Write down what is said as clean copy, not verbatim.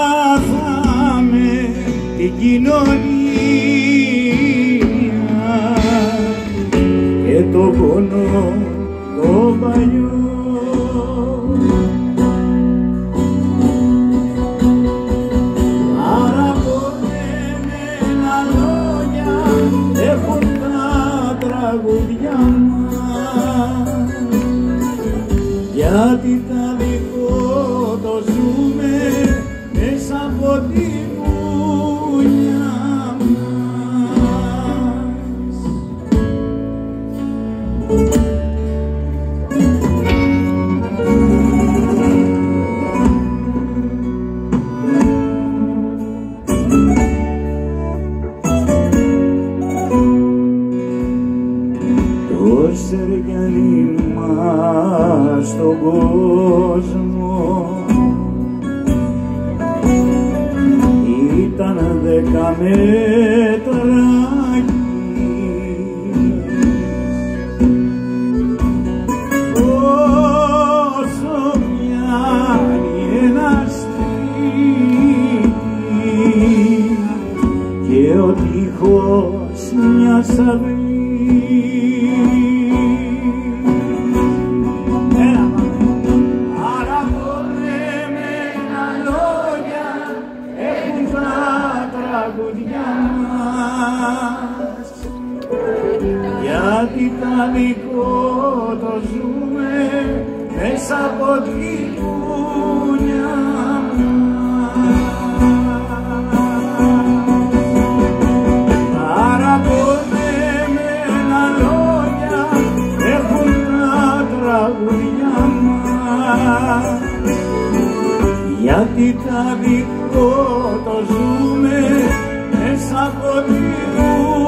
Μάθαμε την κοινωνία και το πόνο το παλιό. Γιατί τα δικό το ζούμε μέσα από τη βουνιά μας. Το στεριανί μας στον κόσμο ήταν 10 μέτρακις. Όσο πιάνει ένα σπίτι και ο τείχος μιας αυλής. Γιατί τα δικό το ζούμε μέσα από τη βουνιά μας. Παραπονεμένα λόγια έχουν τα τραγουδιά μας. Γιατί τα δικό το ζούμε μέσα από τη βουνιά.